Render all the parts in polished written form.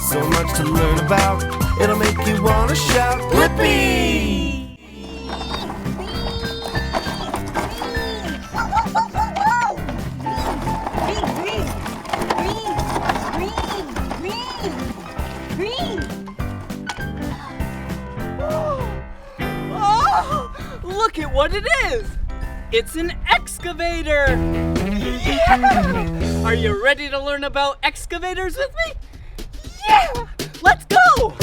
So much to learn about, it'll make you wanna shout, Blippi! Look at what it is! It's an excavator! Yeah! Are you ready to learn about excavators with me? Yeah! Let's go!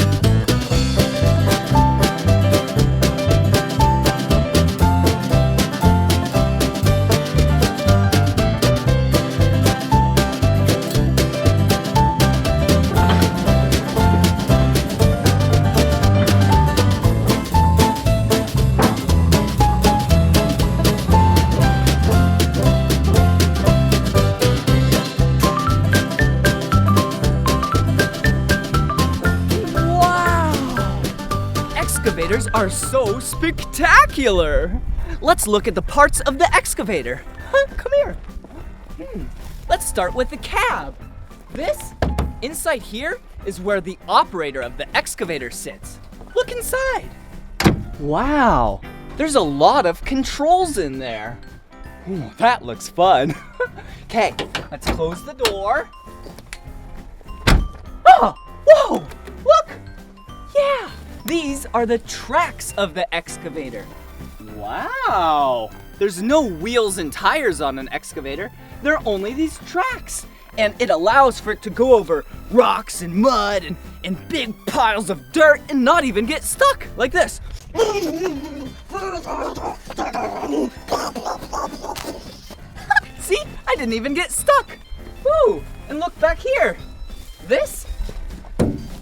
Excavators are so spectacular! Let's look at the parts of the excavator. Come here. Let's start with the cab. This, inside here, is where the operator of the excavator sits. Look inside. Wow, there's a lot of controls in there. Ooh, that looks fun. Okay, let's close the door. Oh, whoa, look! Yeah! These are the tracks of the excavator. Wow! There's no wheels and tires on an excavator. There are only these tracks. And it allows for it to go over rocks and mud and big piles of dirt and not even get stuck like this. See? I didn't even get stuck. Woo! And look back here. This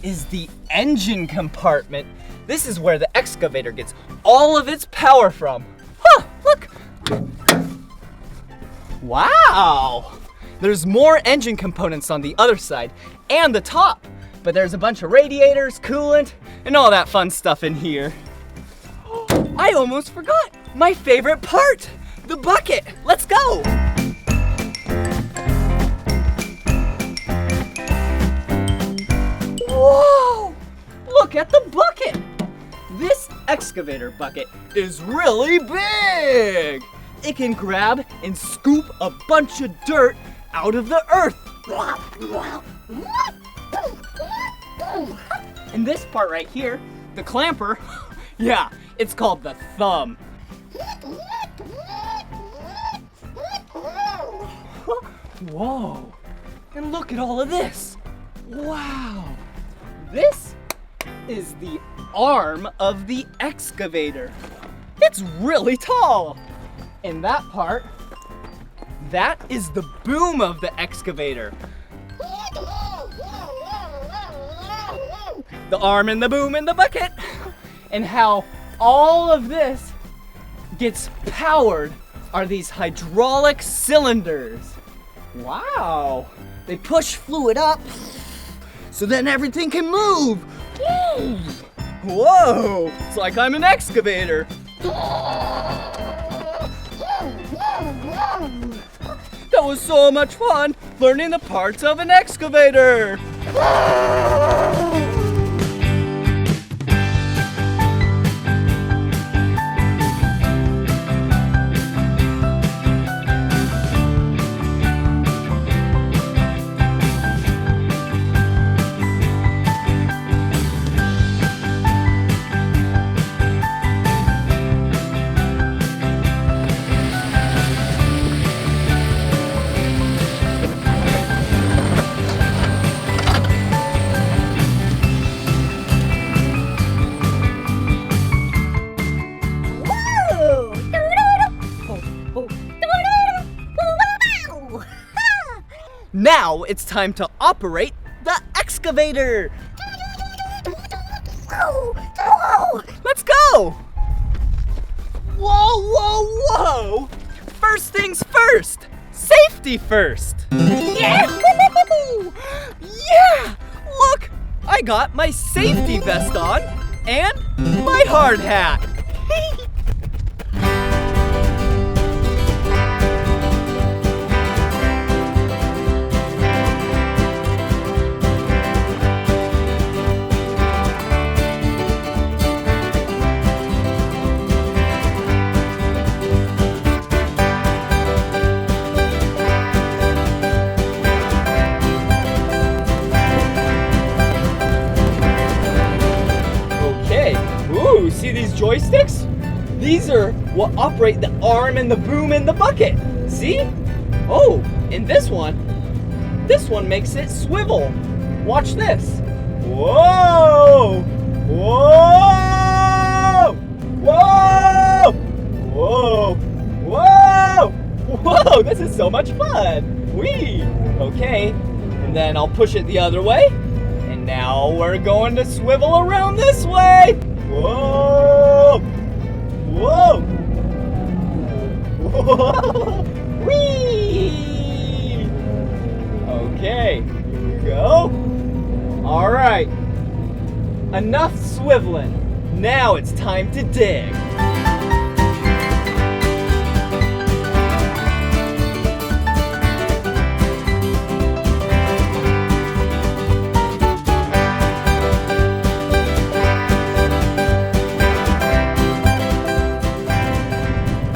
is the engine compartment. This is where the excavator gets all of its power from. Huh, look. Wow. There's more engine components on the other side and the top, but there's a bunch of radiators, coolant, and all that fun stuff in here. I almost forgot my favorite part, the bucket. Let's go. Whoa! Look at the bucket! This excavator bucket is really big! It can grab and scoop a bunch of dirt out of the earth. And this part right here, the clamper, yeah, it's called the thumb. Whoa! And look at all of this. Wow! This is the arm of the excavator. It's really tall. And that part, that is the boom of the excavator. The arm and the boom and the bucket. And how all of this gets powered are these hydraulic cylinders. Wow. They push fluid up so then everything can move. Whoa, it's like I'm an excavator. That was so much fun learning the parts of an excavator. Now it's time to operate the excavator. Let's go. Whoa, whoa, whoa. First things first. Safety first. Yeah. Yeah. Look, I got my safety vest on and my hard hat. joysticks? These are what operate the arm and the boom and the bucket. See? Oh, and this one makes it swivel. Watch this. Whoa! Whoa! Whoa! Whoa! Whoa! Whoa! This is so much fun. Whee! Okay, and then I'll push it the other way. And now we're going to swivel around this way. Whoa! Whoa! Whoa! Whee! Okay, here we go. All right, enough swiveling. Now it's time to dig.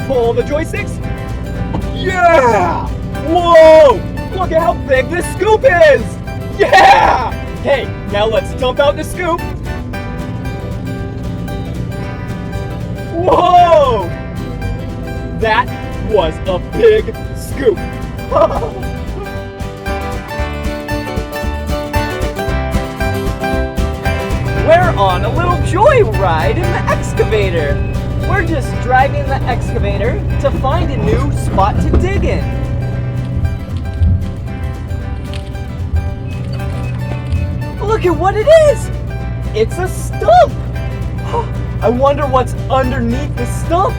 Pull the joysticks. Yeah! Whoa! Look at how big this scoop is! Yeah! Hey, now let's dump out the scoop. Whoa! That was a big scoop. We're on a little joyride in the excavator. We're just driving the excavator to find a new spot to dig in. Look at what it is! It's a stump! I wonder what's underneath the stump.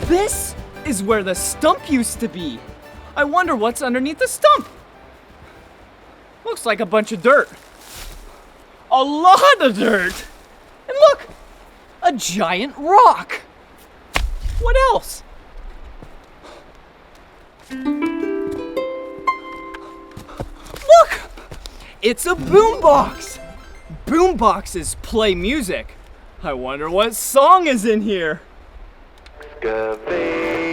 This is where the stump used to be. I wonder what's underneath the stump. Looks like a bunch of dirt. A lot of dirt. And look, a giant rock. What else? Look, it's a boombox. Boomboxes play music. I wonder what song is in here. Excavator.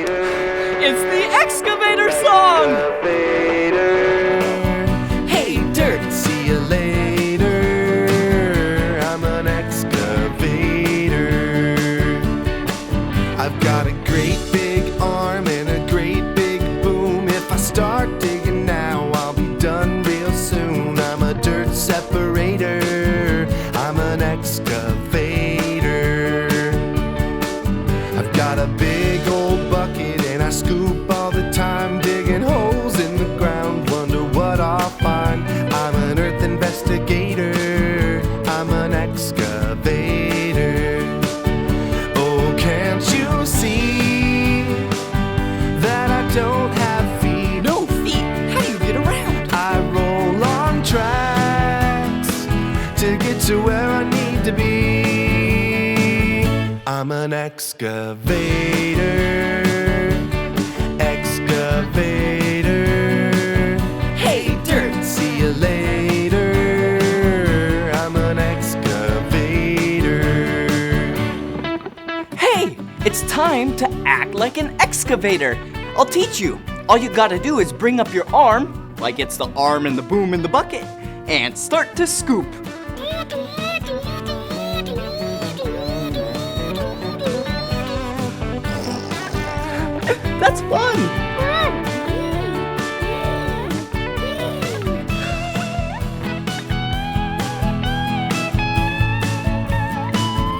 It's the excavator song! Excavator. Hey, dirt, see you later. I'm an excavator. I've got a great big arm and a great big boom. If I start digging now, I'll be done real soon. I'm a dirt separator. I'm an excavator. I've got a big old bucket and I scoop all the time, digging holes in the ground, wonder what I'll find. I'm an earth investigator, I'm an excavator. Oh, can't you see that I don't have feet? No feet? How do you get around? I roll on tracks to get to where I need to be. I'm an excavator. Excavator. Hey, dirt, see you later. I'm an excavator. Hey, it's time to act like an excavator. I'll teach you. All you gotta do is bring up your arm, like it's the arm and the boom in the bucket, and start to scoop. That's fun!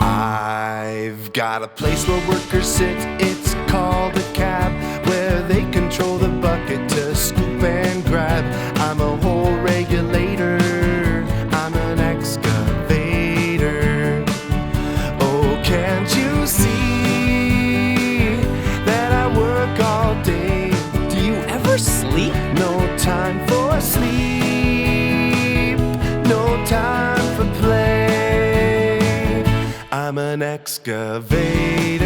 I've got a place where workers sit, it's called a cab, where they control the bucket to scoop and grab. I'm a hole regulator, I'm an excavator. Oh, can't you see that I work all day? Do you ever sleep? No time for sleep, no time for play. I'm an excavator,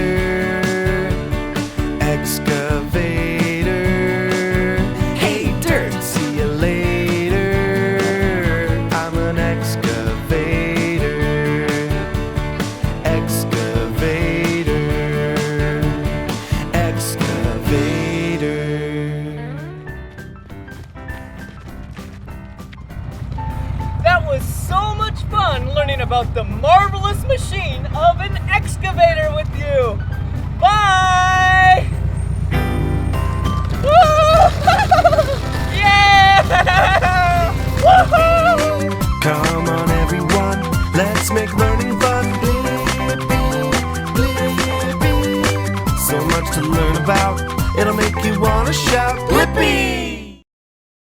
excavator. So much to learn about. It'll make you wanna shout, Blippi!